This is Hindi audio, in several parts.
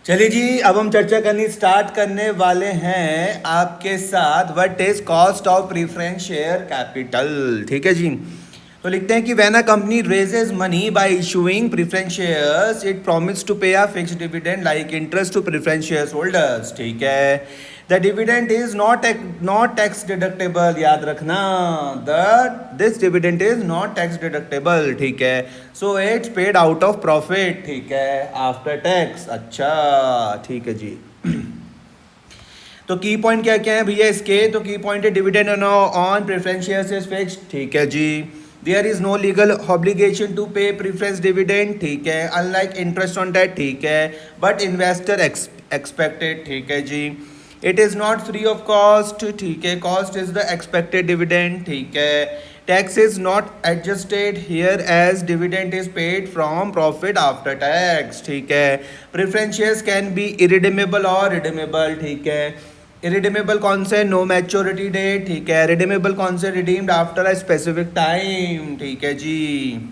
चलिए जी, अब हम चर्चा करनी स्टार्ट करने वाले हैं आपके साथ what is cost of preference share capital. ठीक है जी। तो लिखते हैं कि when a company raises money by issuing preference shares it promise to pay a fixed dividend like interest to preference shares holders. ठीक है। The dividend is not tax deductible, याद रखना। The this dividend is not tax deductible. ठीक है। So it's paid out of profit. ठीक है, आफ्टर टैक्स। अच्छा, ठीक है जी। तो की पॉइंट क्या क्या है भैया इसके? तो की पॉइंट है dividend on preference shares is fixed. ठीक है जी। There is no legal obligation to pay preference dividend. ठीक है, अनलाइक इंटरेस्ट ऑन दैट। ठीक है, बट इन्वेस्टर एक्सपेक्टेड। ठीक है जी। It is not free of cost. ठीक है, cost is the expected dividend. ठीक है, tax is not adjusted here as dividend is paid from profit after tax. ठीक है, preference shares can be irredeemable और रिडीमेबल। ठीक है, इरिडीमेबल कौन से? No maturity date. ठीक है, रिडीमेबल कौन से? Redeemed after a specific time. ठीक है जी।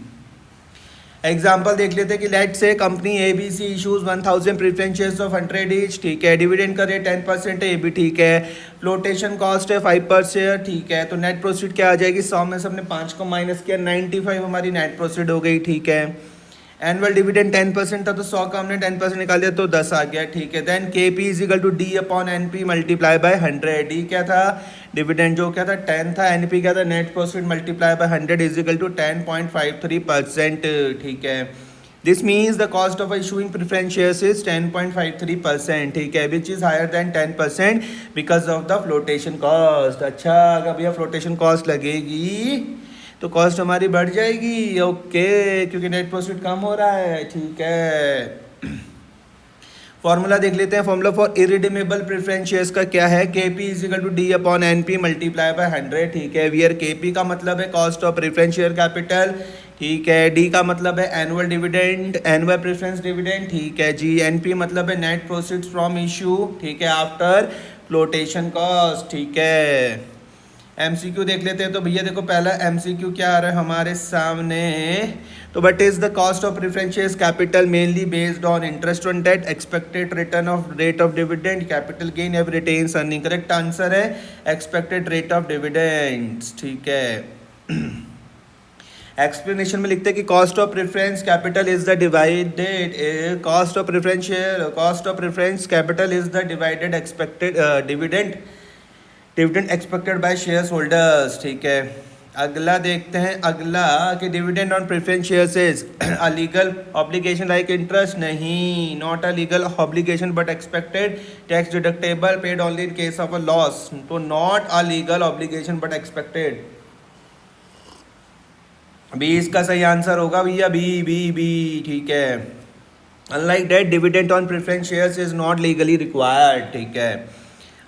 एग्जाम्पल देख लेते हैं कि let's say company A B C issues 1000 preference shares of 100 each. ठीक है, डिविडेंड का रेट 10% है, ये भी ठीक है। फ्लोटेशन कॉस्ट है 5 पर शेयर। ठीक है, तो नेट प्रोसीड क्या आ जाएगी? 100 में से हमने 5 को माइनस किया, 95 हमारी नेट प्रोसीड हो गई। ठीक है, एनुअल डिविडेंड 10% था तो 100 का हमने 10% निकाल दिया तो 10 आ गया। ठीक है, then K P is equal to D upon N P multiply by 100। D क्या था? डिविडेंड जो क्या था 10 था, एन पी क्या था? Net profit multiply by 100 is equal to 10.53%। ठीक है, this means the cost of issuing preference shares is 10.53%। ठीक है, which is higher than 10% because of the flotation cost. अच्छा, अगर भैया फ्लोटेशन कॉस्ट लगेगी तो कॉस्ट हमारी बढ़ जाएगी। ओके, क्योंकि नेट प्रॉफिट कम हो रहा है। ठीक है, फॉर्मूला देख लेते हैं। Formula for irredeemable preference shares का क्या है? K P is equal to D upon N P multiply by 100। ठीक है, वियर के पी का मतलब है cost of preference share capital. ठीक है, डी का मतलब है annual dividend, annual preference dividend. ठीक है जी, एन पी मतलब है नेट प्रोसीड्स फ्रॉम इशू। ठीक है, आफ्टर फ्लोटेशन कॉस्ट। ठीक है, एमसीक्यू देख लेते हैं। तो भैया देखो, पहला एमसीक्यू क्या आ रहा है हमारे सामने? तो but is the cost of preference shares capital mainly based on interest on debt, expected return of rate of dividend, capital gain एव रिटेन्स अर्निंग। करेक्ट आंसर है एक्सपेक्टेड रेट ऑफ डिविडेंड्स। ठीक है, एक्सप्लेनेशन में लिखते हैं कि cost of preference capital is the divided cost of preference share, cost of preference capital is the divided expected dividend, dividend expected by shares holders. ठीक है, अगला देखते हैं। अगला कि dividend on preference shares is a legal obligation like interest. नहीं, not a legal obligation but expected tax deductible paid only in case of a loss. तो not a legal obligation but expected. B इसका सही आंसर होगा भैया, बी बी बी। ठीक है, unlike that dividend on preference shares is not legally required. ठीक है,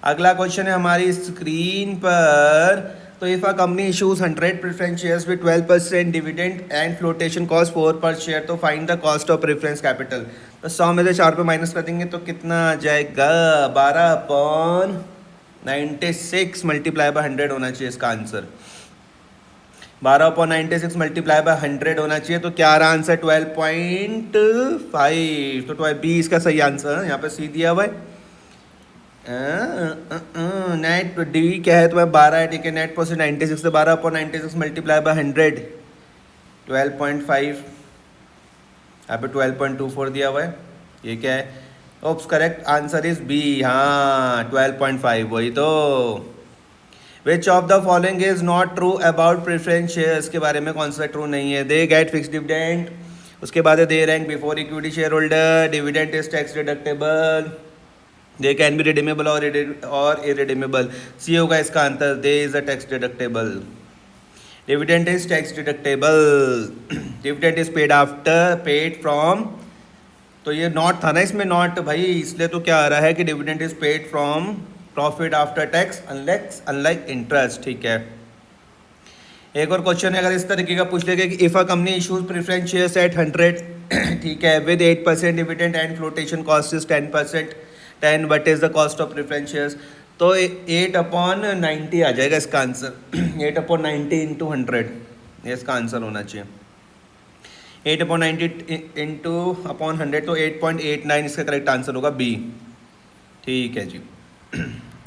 अगला क्वेश्चन है हमारी स्क्रीन पर। तो if a company issues 100 preference shares with 12% dividend and flotation cost 4 per share, तो find the cost of preference capital. तो 100 में से 4 पे माइनस कर देंगे तो कितना आ जाएगा? 12/96 मल्टीप्लाई बाय 100 होना चाहिए इसका आंसर। 12/96 मल्टीप्लाई बाय 100 होना चाहिए। तो क्या रहा आंसर? 12.5। तो 12 बी इसका सही आंसर है। यहाँ पे सी दिया हुआ है। नेट डी क्या है? तुम्हें 12 है। ठीक है, नेट प्रोसेस 96 से 12/96 मल्टीप्लाई बाय 100 12.5। यहाँ पे 12.24 दिया हुआ है। ये क्या है? Oops, correct answer is B. हाँ, 12.5 वही तो। Which of the following is not true about preference shares के बारे में कौन सा ट्रू नहीं है? दे गेट फिक्स डिविडेंड, उसके बाद है they rank before equity share holder, dividend is tax deductible, they can be redeemable और इरिडीमेबल। सी होगा इसका answer, they is a tax deductible, dividend is tax deductible, dividend is paid after paid from. तो ये नॉट था ना इसमें, नॉट भाई, इसलिए तो क्या आ रहा है कि dividend is paid from profit after tax unlike interest. ठीक है, एक और क्वेश्चन है अगर इस तरीके का पूछ लेगा कि if a company issues preference shares at 100 ठीक है with 8% dividend and flotation cost is 10%, 10 what is the cost of preference shares? तो 8/90 आ जाएगा इसका आंसर। 8/90 इंटू 100 ये इसका आंसर होना चाहिए। 8/90 इंटू अपॉन 100 तो 8.89 इसका करेक्ट आंसर होगा बी। ठीक है जी।